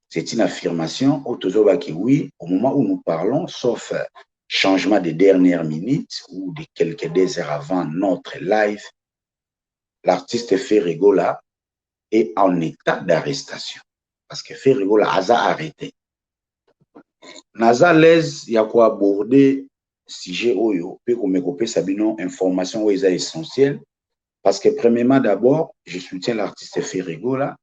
C'est une affirmation au oui, au moment où nous parlons, sauf changement de dernière minute ou de quelques heures avant notre live, l'artiste Ferregola est en état d'arrestation. Parce que Ferregola a arrêté. Naza l'aise, il y a quoi aborder sujet oyo, puis qu'on me sabino information où est essentielle. Parce que premièrement, d'abord, je soutiens l'artiste Ferregola,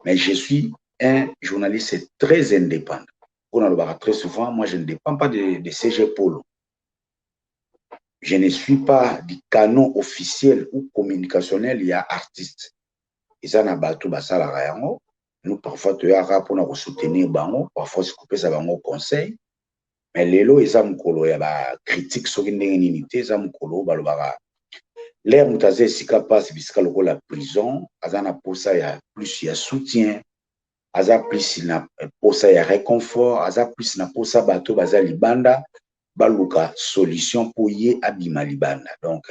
mais je suis un journaliste très indépendant. On en parle très souvent, moi je ne dépends pas de CG Polo. Je ne suis pas du canon officiel ou communicationnel, il y a artiste. Et ça n'a pas tout ça. Nous, parfois, tu as pour soutenir bango, parfois, c'est coupé ça bango conseil. Mais les lots, ils ont il y a critique sur une unité, ils ont l'air moutazé, si capable, c'est la prison, azana pour ça, il y a plus, il y a soutien, aza plus, pour ça, il y a réconfort, aza plus, pour ça, bateau, baza libanda, baluka solution pour y abima libanda. Donc,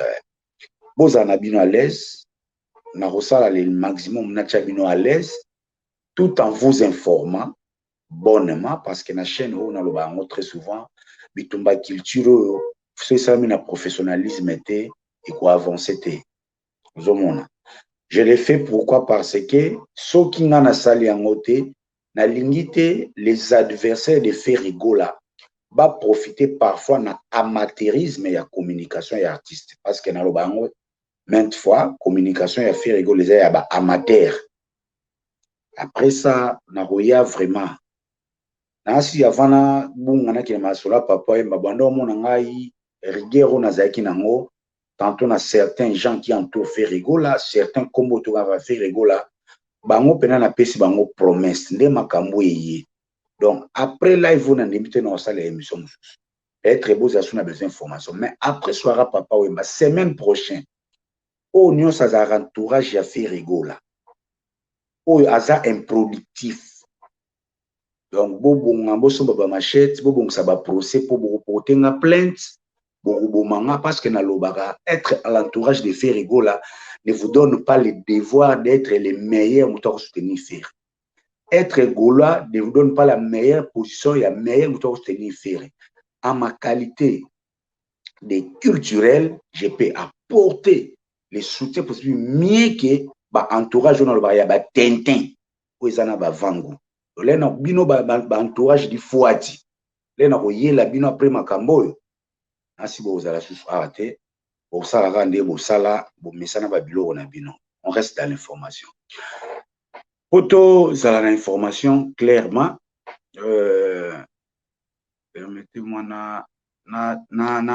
vous en avez à l'aise, na rosala le maximum na chabino à l'aise, tout en vous informant bonnement, parce que na chaîne, on a le très souvent, bitumba culture, c'est ça, mais na professionnalisme était, et quoi avancer, je l'ai fait pourquoi? Parce que ceux qui n'ont pas sali en côté, na limité les adversaires de Ferregola, va profiter parfois de l'amateurisme et la communication et artiste. Parce que dans le bango, maintes fois, communication et Ferregola, les amateurs. Après ça, na roya vraiment. Nasi avant bon on a qui m'a sur la papa et mabando mon ngai rigueur na zaki nango. Tantôt, on a certains gens qui entourent Ferregola, certains comme autour de Ferregola, bango pena na pesi bango promesse, nde makambo yé. Donc, après live, on a limité dans ça l'émission. Être beau, ça a besoin d'informations. Mais après, soir, papa, oui, ma semaine prochaine, au Nyon, ça a un entourage à Ferregola. Au hasard improductif. Donc, bon, on a besoin de machette, bon, ça va procès pour porter une plainte. Parce que être à l'entourage de Ferregola ne vous donne pas le devoir d'être les meilleurs moutons soutenir Ferre. Être Gola ne vous donne pas la meilleure position et la meilleure moutons soutenir Ferre. À ma qualité de culturel, je peux apporter les soutiens possibles mieux que l'entourage dans le Tintin ou les Vango. Là, bino entourage du Fouati. Là, la bino après Makamboyo. Ainsi, vous allez arrêter. On reste dans l'information. Auto, ça l'information clairement. Permettez-moi na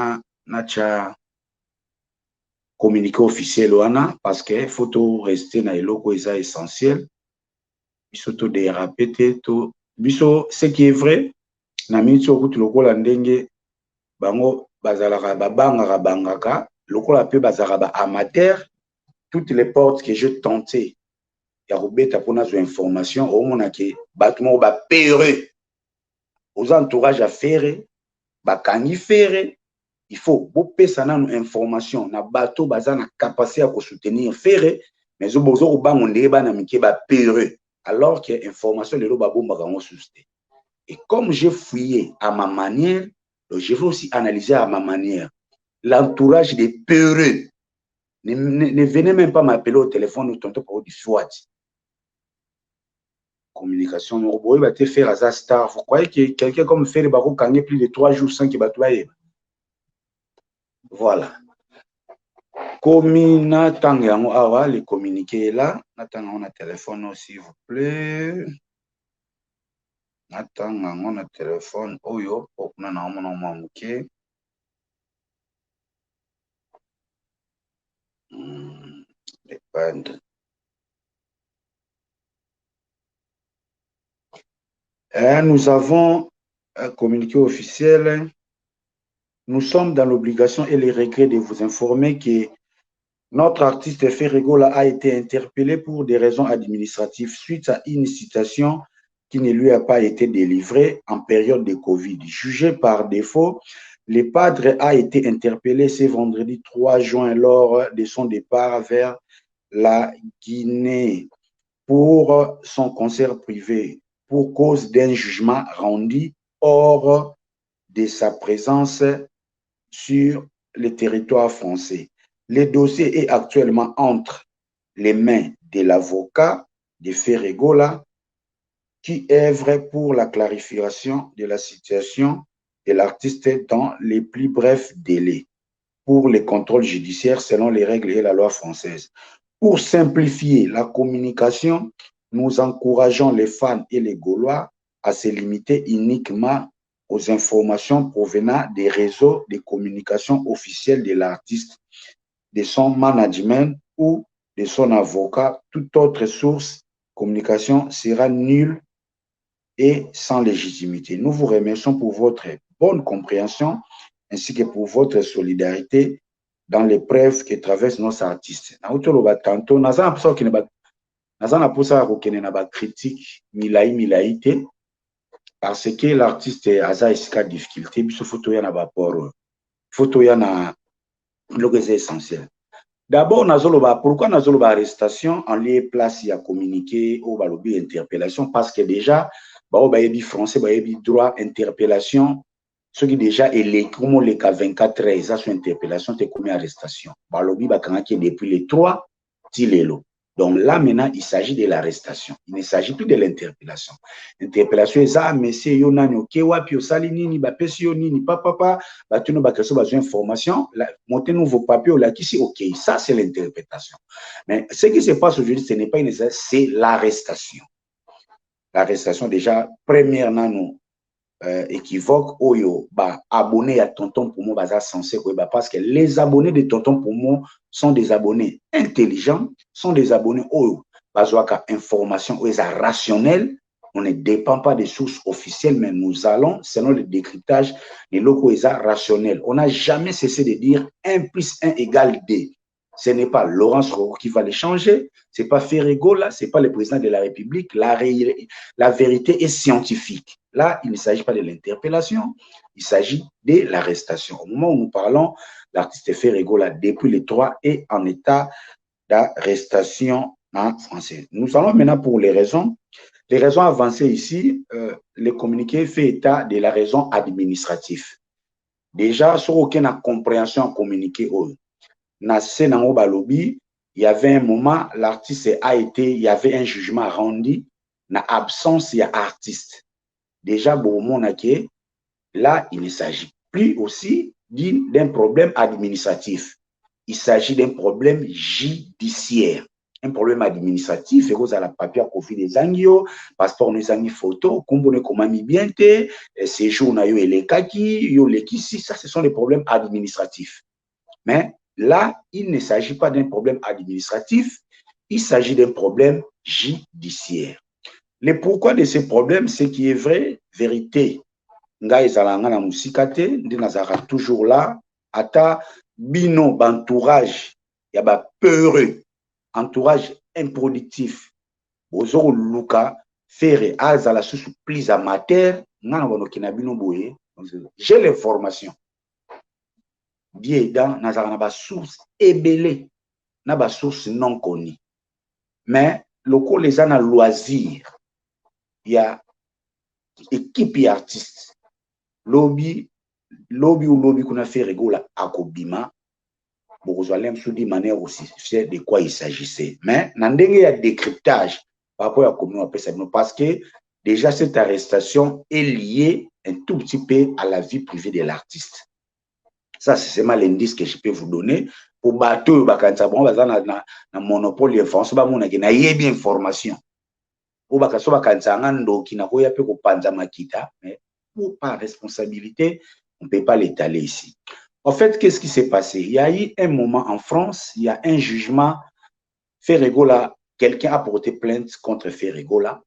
communiqué officiel parce que photo rester dans les locaux essentiel. Biso déraper tout. Biso ce qui est vrai. Na minute au route local ndenge bango bazalaka babanga bangaka. Lokola pe bazaraba amateur, toutes les portes que je tentais, ya robeta pour nos informations, au moins que bâtiment ba péré, aux entourages à faire, bakangi faire, il faut bopé ça na information, na bateau baza na capacité à soutenir faire, mais au bozo au bango ndeba na mike ba péré, alors que information de l'eau bomba kango susté. Et comme j'ai fouillé à ma manière, je vais aussi analyser à ma manière. L'entourage des peureux. Ne venez même pas m'appeler au téléphone ou tonton pour du SWAT. Communication, vous va te faire à star. Vous croyez que quelqu'un comme Ferre Baro gagner plus de 3 jours sans qu'il va travailler? Voilà. Comme Natangango Awa, les communiqués là. Natangango na téléphone, s'il vous plaît. Natangango na téléphone. Oyo, pour que nous avons nous avons un communiqué officiel. Nous sommes dans l'obligation et le regret de vous informer que notre artiste Ferregola a été interpellé pour des raisons administratives suite à une citation qui ne lui a pas été délivrée en période de Covid. Jugé par défaut, le padre a été interpellé ce vendredi 3 juin lors de son départ vers la Guinée. pour son concert privé pour cause d'un jugement rendu hors de sa présence sur le territoire français. Le dossier est actuellement entre les mains de l'avocat de Ferregola qui œuvre pour la clarification de la situation de l'artiste dans les plus brefs délais pour les contrôles judiciaires selon les règles et la loi française. Pour simplifier la communication, nous encourageons les fans et les Gaulois à se limiter uniquement aux informations provenant des réseaux de communication officiels de l'artiste, de son management ou de son avocat. Toute autre source de communication sera nulle et sans légitimité. Nous vous remercions pour votre bonne compréhension ainsi que pour votre solidarité dans l'épreuve que traversent nos artistes. Tantôt, nazana posa kokene na ba critique milai te parce que l'artiste aza esika difficulté biso photo ya na ba port photo ya na loko essentiel. D'abord nazoloba pourquoi nazoloba arrestation en lieu place ya communiquer ou balobi interpellation parce que déjà ba yebi français ba yebi droit interpellation ce qui déjà est les comme les cas 24 heures ça sur interpellation te comme arrestation balobi ba kanaki depuis les 3 tilelo. Donc là, maintenant, il s'agit de l'arrestation. Il ne s'agit plus de l'interpellation. L'interpellation est ça, monsieur, yo nani, ok, wapi, osali nini, ba pesi yo nini, papa, ba tuno ba keso ba information, monter nouveau papier, là, qui ok, ça c'est l'interprétation. Mais ce qui se passe aujourd'hui, ce n'est pas une c'est l'arrestation. L'arrestation, déjà, première nano, équivoque, oyo, ba, abonné à Tonton Poumon, baza censé, parce que les abonnés de Tonton Poumon sont des abonnés intelligents, sont des abonnés, oyo, bazoaka information, oyo, rationnel. On ne dépend pas des sources officielles, mais nous allons, selon le décryptage, les locaux rationnels. On n'a jamais cessé de dire 1 + 1 = 2. Ce n'est pas Laurence Rogo qui va les changer, ce n'est pas Ferregola, ce n'est pas le président de la République. La vérité est scientifique. Là, il ne s'agit pas de l'interpellation, il s'agit de l'arrestation. Au moment où nous parlons, l'artiste Ferregola, depuis le 3, est en état d'arrestation en français. Nous allons maintenant pour les raisons. Les raisons avancées ici, le communiqué fait état de la raison administrative. Déjà, sur aucune compréhension communiqué, il y avait un moment, l'artiste a été, il y avait un jugement rendu, na absence, il y a artiste. Déjà, là, il ne s'agit plus aussi d'un problème administratif. Il s'agit d'un problème judiciaire. Un problème administratif, et à la papier à conflit des angio, passeport des angio photo, combone comment mi bien te, séjour na yo les kaki, yo les kisi, ça ce sont des problèmes administratifs. Mais là, il ne s'agit pas d'un problème administratif, il s'agit d'un problème judiciaire. Le pourquoi de ce problème, c'est qui est vrai, vérité. Nga ezalanga na musikate, ndi nazara toujours là, ata bino bantourage, ya ba peureux, entourage improductif. Bozo luka, faire azala sous plus amateur, nga na kina bino boye, j'ai l'information. Bien dans nazara na source ébélé, na ba source non connue. Mais loko les ana loisir, il y a équipe et artiste. Lobby qu'on a fait Ferregola à Kobima, Bourgoisem sous des manières aussi, c'est de quoi il s'agissait. Mais, il y a décryptage par rapport à comment on ça, parce que déjà cette arrestation est liée un tout petit peu à la vie privée de l'artiste. Ça, c'est seulement l'indice que je peux vous donner. Pour bateau, na monopole d'information, on a bien information. Pour mais pour pas responsabilité, on ne peut pas l'étaler ici. En fait, qu'est-ce qui s'est passé? Il y a eu un moment en France, il y a un jugement. Ferregola, quelqu'un a porté plainte contre Ferregola.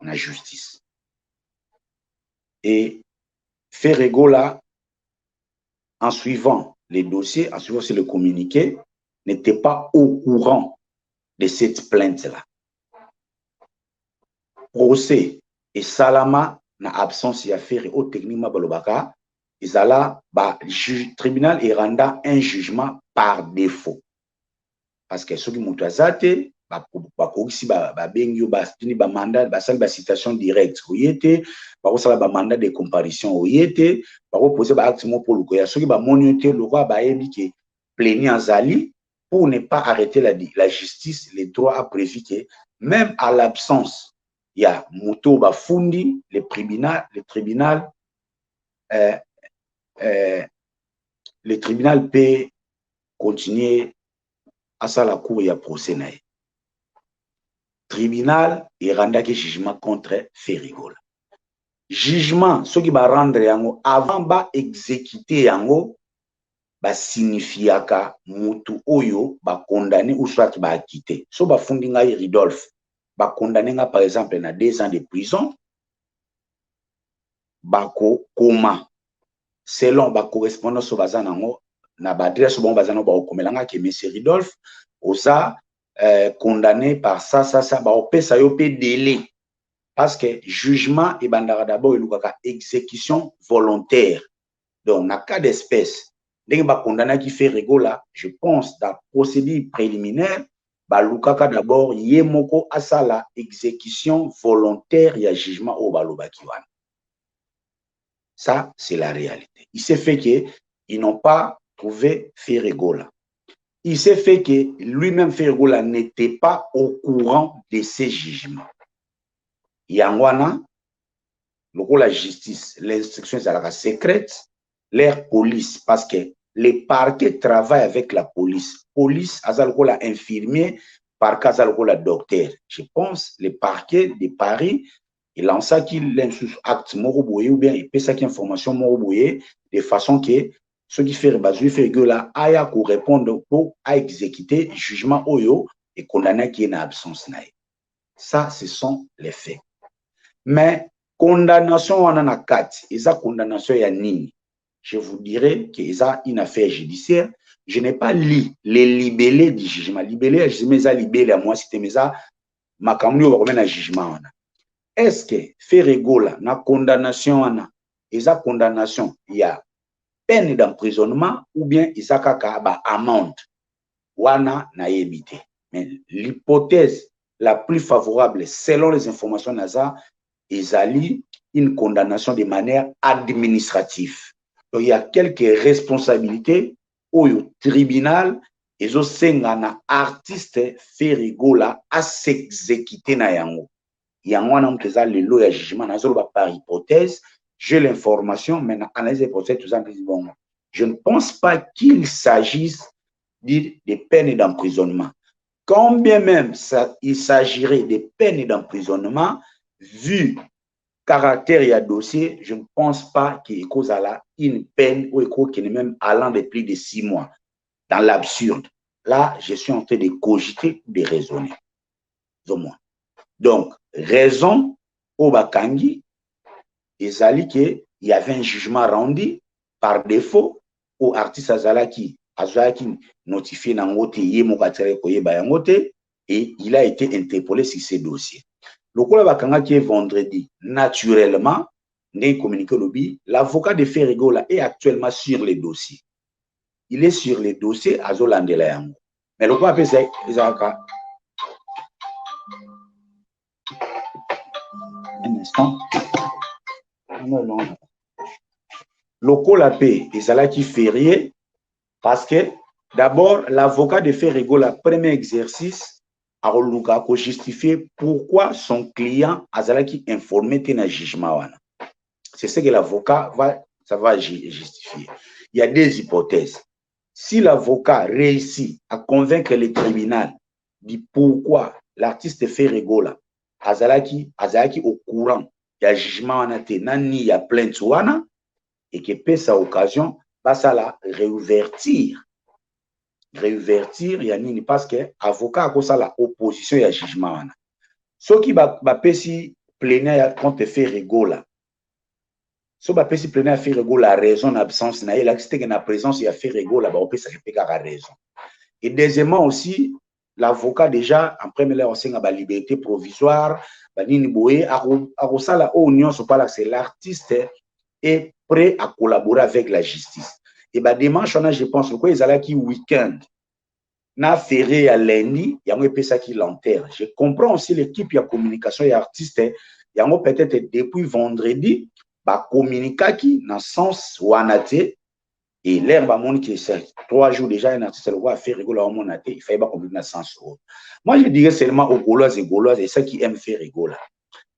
On a justice. Et Ferregola, en suivant les dossiers, en suivant le communiqué, n'était pas au courant de cette plainte-là. Procès et Salama, na absence y a fait au techniquement balobaka, le tribunal est rendu un jugement par défaut. Parce que ceux qui m'ont bakokisi babengi yo batuni bamandat basali basitation directe oye te, bakosala bamandat de comparution oye te, bakopose baacte moko mpo lukoya soki bamoni yo te lokola bayebi ke plaignant azali pour ne pas arrêter la justice, le droit a prévu que même à l'absence, il y a moto bafundi, le tribunal peut continuer à ça la cour et à procès. Tribunal et rendaki jugement contre Ferigola. Jugement, ce qui va rendre yango avant ba exécuter yango ba signifiaka mutu oyo ba condamné ou soit ba acquitté. So ba fundi ngai Ridolphe ba condamné nga par exemple na 2 ans de prison bako koma selon ba correspondance so bazana ngo na ba adresse bon bazana ba komelanga ke monsieur Ridolphe oza condamné par ça ba opesa yo pe délai parce que jugement et bandara d'abord elukaka exécution volontaire. Donc na cas d'espèce dès que condamné qui fait Rigola, je pense dans procédure préliminaire ba lukaka d'abord yemoko asala exécution volontaire ya jugement au balobaki wana. Ça c'est la réalité. Il s'est fait que ils n'ont pas trouvé Ferigola. Il s'est fait que lui-même Ferigola n'était pas au courant de ces jugements. Yangwana, la justice, l'instruction est secrète, leur police, parce que les parquets travaillent avec la police. Police, azalkola infirmier, parquet azalkola docteur. Je pense, les parquets de Paris, il lance qu'il acte moroboye ou bien il peut ça qui information moroboye de façon que ce qui fait basu fait que là aya ko répondre pour à exécuter jugement oyo et condamner qui est en absence naï. Ça ce sont les faits. Mais condamnation on en a 4 et ça condamnation ya nini. Je vous dirais que ça une affaire judiciaire. Je n'ai pas lu les libellés du jugement. Libellé, je mets ça libellé à moi c'était mais ça makamuli on va remettre un jugement. Est-ce que Ferigola na condamnation ana eza condamnation il y a peine d'emprisonnement ou bien isakaka ba amende wana na yebité. Mais l'hypothèse la plus favorable selon les informations NASA ezali une condamnation de manière administrative. Donc il y a quelques responsabilités au tribunal ezo senga na artiste Ferigola à s'exécuter na yango. Yangwana mteza lelo ya jugement nazolo par hypothèse. J'ai l'information, mais analyse hypothèse tout ça bon. Je ne pense pas qu'il s'agisse de peines d'emprisonnement. Combien même il s'agirait de peines d'emprisonnement, vu caractère et dossier, je ne pense pas qu'il cause à la une peine ou qu'il est même allant de plus de 6 mois. Dans l'absurde. Là, je suis en train de cogiter, de raisonner. Donc, raison au Bakangi, ezali que il y avait un jugement rendu par défaut au artiste azalaki notifié dans ngote yemokatere koyeba yangote et il a été interpellé sur ces dossiers. Le kola bakanga qui est vendredi naturellement n'est communiqué lobby l'avocat de Ferigola est actuellement sur les dossiers. Il est sur les dossiers à Zolandela yango. Mais le quoi appelle ça ezaka un instant. Local la paix et ça qui férié parce que d'abord l'avocat de Ferigola premier exercice a justifié pourquoi son client a qui informé un jugement. C'est ce que l'avocat va justifier. Il y a 2 hypothèses. Si l'avocat réussit à convaincre le tribunal de pourquoi l'artiste Ferigola azalaki au courant il y a jugement nani ya plainte wana et que peut sa occasion ça la réouverture ya nini parce que avocat a ça la opposition ya jugement wana ce qui ba pesi plénière contre Ferigola so ba pesi plénière Ferigola raison d'absence na il accepte que na présence ya Ferigola ba opesa ka raison et deuxièmement aussi l'avocat déjà en premier lieu on a la liberté provisoire banini boye akosala union so pas c'est l'artiste est prêt à collaborer avec la justice et ba dimanche on a je pense quoi ils allaient qui week-end na férié à lundi, il y a un peu ça qui l'enterre. Je comprends aussi l'équipe de communication et artistes, il y a peut-être depuis vendredi, bah communiquer qui dans le sens où on a été, et l'air va montrer que c'est 3 jours déjà, un artiste le voit faire rigoler au monde, il fait pas communiquer dans le sens où. Moi, je dirais seulement aux Gauloises et ceux qui aiment faire rigoler.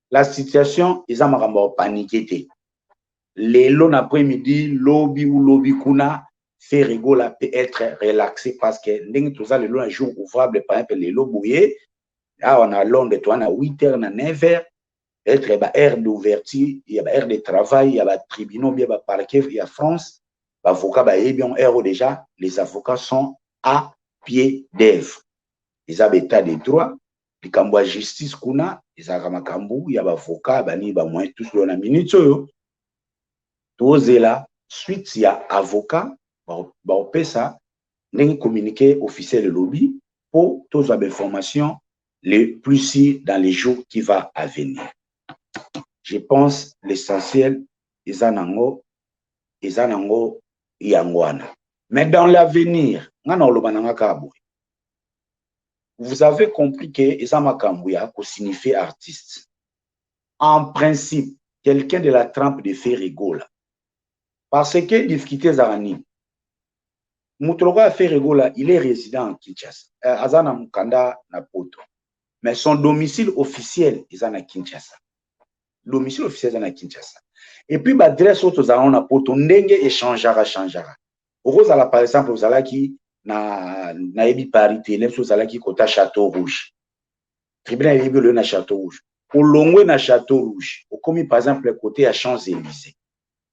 La situation, ils ont paniqué. Les longs après-midi, lobby ou lobby kuna, faire rigoler peut être relaxé parce que nous tous les longs jours ouvrables, par exemple, les lobouillés, là on a long de toi, on a 8h, on a 9h, être bah, heure d'ouverture, il y a heure de travail, il y a tribunal, il y a parquet, il y a France, avocat, bah, et bien, heure déjà, les avocats sont à pied d'œuvre. Ils ont état de droit, puis quand la justice kuna, ils ont makambu, il y a avocat, bah, ni bah, moins tous dans la minute, tous là, suite, il y a avocat, bah, on peut ça, nous communiquer officiel de lobby pour toutes les informations les plus si dans les jours qui vont à venir. Je pense l'essentiel, ils en ont yangwana. Mais dans l'avenir, vous avez compris que Isama Kambouya signifie artiste. En principe, quelqu'un de la trempe de fait rigole. Parce que difficulté Zarani, Moutologa fait rigole, il est résident en Kinshasa. Azana Mukanda na Poto. Mais son domicile officiel est à Kinshasa. Domicile officiel est à Kinshasa. Et puis, l'adresse aux gens na Poto, ndenge échangera. Par exemple, vous allez qui na ebi parité, vous allez qui kota Château Rouge. Tribunal ebi le na Château Rouge. Au long na Château Rouge, au commis par exemple le côté à Champs-Élysées.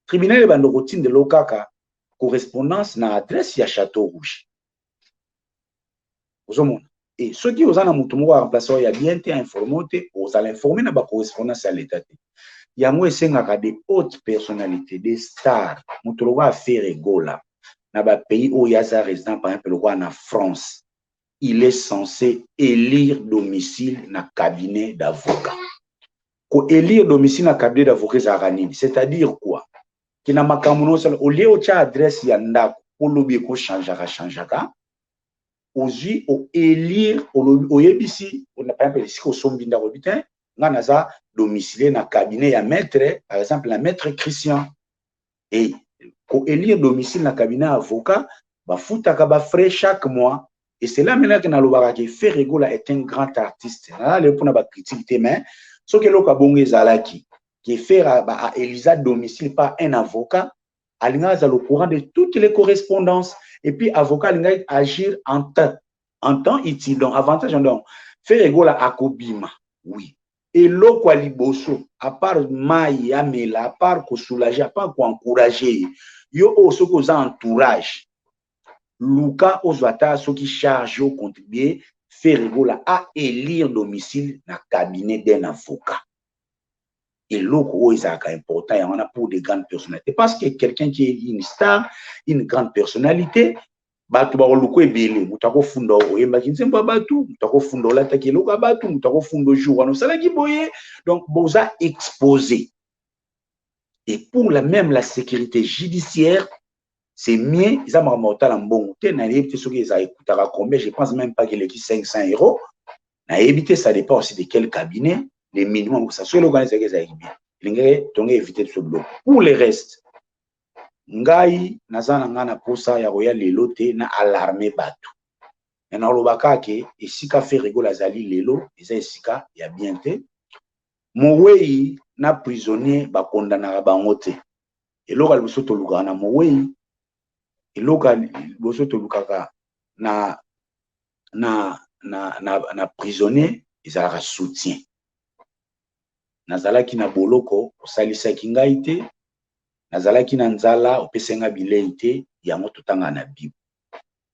Tribunal ebi de routine de l'Okaka, correspondance na adresse à Château Rouge. Vous avez et ceux qui ont un remplacé, il y a bien été informé, vous allez informer na ba correspondance à l'État. Il y a moins des hautes personnalités, des stars, Moutologa fait rigola. Dans le pays où il y a sa résidence, par exemple, le roi en France, il est censé élire domicile dans le cabinet d'avocat. Pour élire domicile dans le cabinet d'avocat, c'est-à-dire quoi? Qui n'a pas au lieu où tu as adresse yanda, pour l'objet qu'on changera. Aujourd'hui, au élire, au yébisi, on n'a pas ici au sombinda robitin, on a domicile dans le cabinet, il y a maître, par exemple, la maître Christian. Et pour élire domicile dans le cabinet avocat, bah foutaka ba frais chaque mois. Et c'est là maintenant que Nalobara qui fait rigola est un grand artiste. Là, le pour na ba critique mais ce que l'oka bonge zalaki qui fait à Elisa domicile par un avocat, alinga za le courant de toutes les correspondances et puis avocat alinga agir en temps utile. Donc avantage donc fait rigola à Kobima. Oui. Et l'eau quoi liboso, à part maï, amela, à part qu'on soulager, à part qu'on encourager, yo aussi qu'on entourage. Luka Ozwata, ceux qui chargent au contribuer, faire rigola à élire domicile dans le cabinet d'un avocat. Et l'eau est important, il y en a pour des grandes personnalités. Parce que quelqu'un qui est une star, une grande personnalité, batu ba luko ebele mutako funda oyemba kinzemba batu mutako funda la takeloka batu mutako funda jour no sala ki boye donc boza exposé et pour la sécurité judiciaire c'est mieux ils ont mortal en bon te na éviter ce qu'ils a écouté combien je pense même pas qu'il est 500 € na éviter ça dépend aussi de quel cabinet les minimum que ça soit l'organisation qu'ils a bien l'ingé donc éviter ce bloc pour les restes ngai nazana ngana posa ya roya lelo te na alarmer batu na lobaka ke esika fe rigola zali lelo eza esika ya bien te mowei na prisonnier bakondana bango te eloka liboso tolukaka na mowei eloka liboso tolukaka na prisonnier ezalaka soutien nazalaki na boloko osalisaki ngai te nazalaki na nzala opesenga bilei te yango totanga na Bible.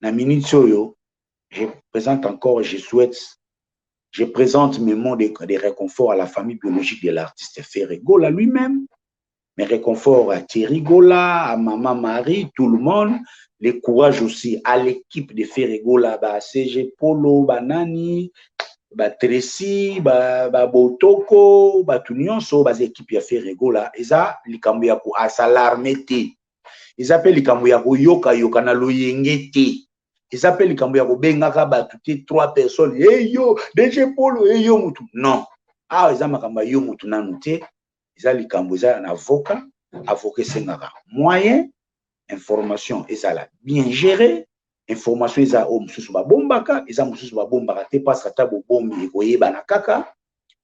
Na minute oyo, je présente mes mots de réconfort à la famille biologique de l'artiste Ferré Gola lui-même, mes réconforts à Thierry Gola, à Maman Marie, tout le monde, les courage aussi à l'équipe de Ferré Gola, bah CG Polo, Banani, ba Tracy, ba Botoko, ba Tunionso, ba équipe ya Ferré Gola, eza likambo ya ko asalarme te. Ils appellent likambo ya ko yoka na loyenge te. Ils appellent les Cambouya Bengaka Batouté 3 personnes. Hey yo, DJ Polo, hey yo Moutou. Non. Ah, ils ont yo Moutou Nanouté. Ils ont les Cambouya un avocat Sengara. Moyen, information, ils ont bien géré. Information, ils ont Moussous Babombaka. Ils ont Moussous Babombaka. Te passe à tabo bombi, Goye Banakaka.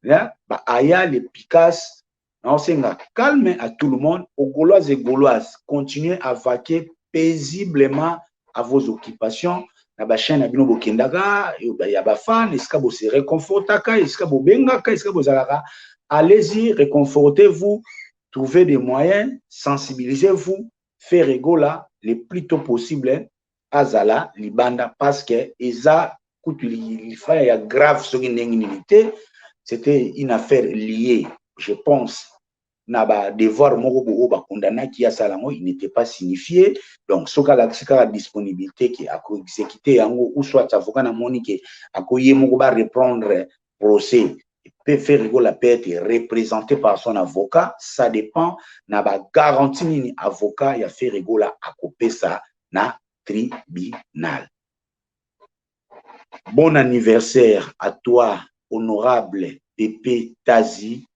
Bah, aya les Picasse. Non, c'est calme à tout le monde. Aux Gaulois et Gauloises, continuez à vaquer paisiblement à vos occupations. Na ba chaîne abino bokendaka, ya ba fan, est-ce que vous se réconfortaka, est-ce que vous bengaka, est-ce que vous alaka. Allez-y, réconfortez-vous, trouvez des moyens, sensibilisez-vous, faire rigola le plus tôt possible à Zala, Libanda, parce que Eza, il y a grave sur une indignité, c'était une affaire liée, je pense. Naba devoir moko ba condamné qui a salamo il n'était pas signifié donc ce cas la disponibilité qui a exécuté ou soit avocat na monique a moko ba reprendre procès peut faire la peut être représenté par son avocat ça dépend naba garantie ni avocat ya fait rigola a couper ça na tribunal. Bon anniversaire à toi honorable Pépé Tazi.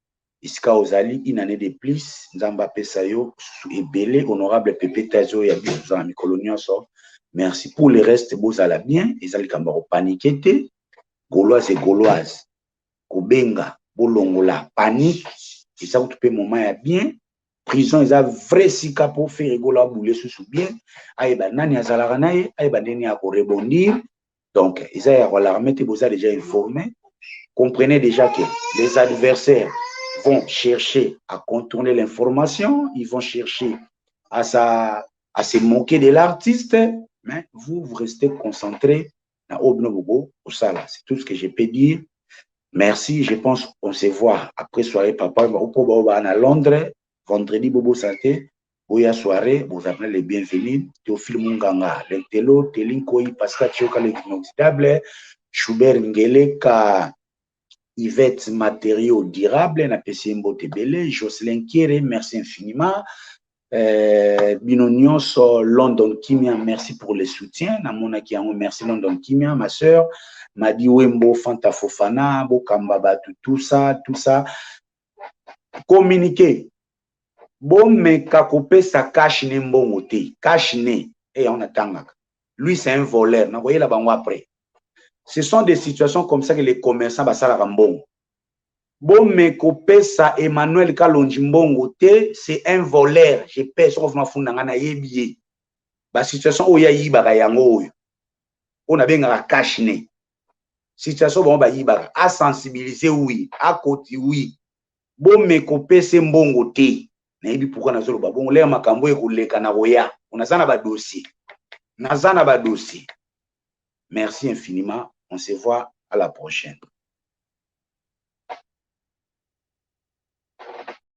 Iska Ozali, une année de plus, Nzamba Pesayo, et Belé, honorable Pépé Tazo, et Abizan, Mikolonion, merci pour le reste, vous allez bien, ils allaient Kambaro paniquer, Gaulois et Gauloises, Kobenga, Bolongola, panique, et ça, vous pouvez moment bien, prison, ils ont vrai sika pour faire rigola, bouler sous bien, aïba nani azalaranaye, aïba neni à rebondir, donc, ils ont l'armée, vous avez déjà informé, comprenez déjà que les adversaires vont chercher à contourner l'information, ils vont chercher à se moquer de l'artiste, mais vous restez concentré dans Obnobogo, au Sala. C'est tout ce que je peux dire. Merci, je pense qu'on se voit après soirée papa, à Londres, vendredi Bobo Santé, Boya soirée, vous appelez les bienvenus, Théophile Munganga, Lentelo, Telinkoyi, Pascal Tchoka, l'inoxydable, Schubert Ngeleka, Yvette Matériaux Durables, na PCMBO Tebele, Jocelyn Kere, merci infiniment. Binonion sur London Kimia, merci pour le soutien. Namona Kiango, merci London Kimia, ma soeur. Madi Wembo, Fanta Fofana, Bokambaba, tout ça. Communiquer. Bon, mais Kakopé, ça cache ne mbongote. Cache ne. Et on attend. Lui, c'est un voleur. Vous voyez là-bas après. Ce sont des situations comme ça que les commerçants basent à Rambon. Bon, mais Kopesa Emmanuel Kalonjimbongo, c'est un voleur. Je pèse sur ma fondangana yebiye. La situation où il y a Yibara Yango, on a bien la cache. Situation où on Yibara, à sensibiliser, oui, à côté, oui. Bon, mais Kopesa Mbongo, mais pourquoi on a zolo bon, l'air makambo et roulé kanaroya. On a ça dossier. Nazana ba dossier. Merci infiniment. On se voit à la prochaine.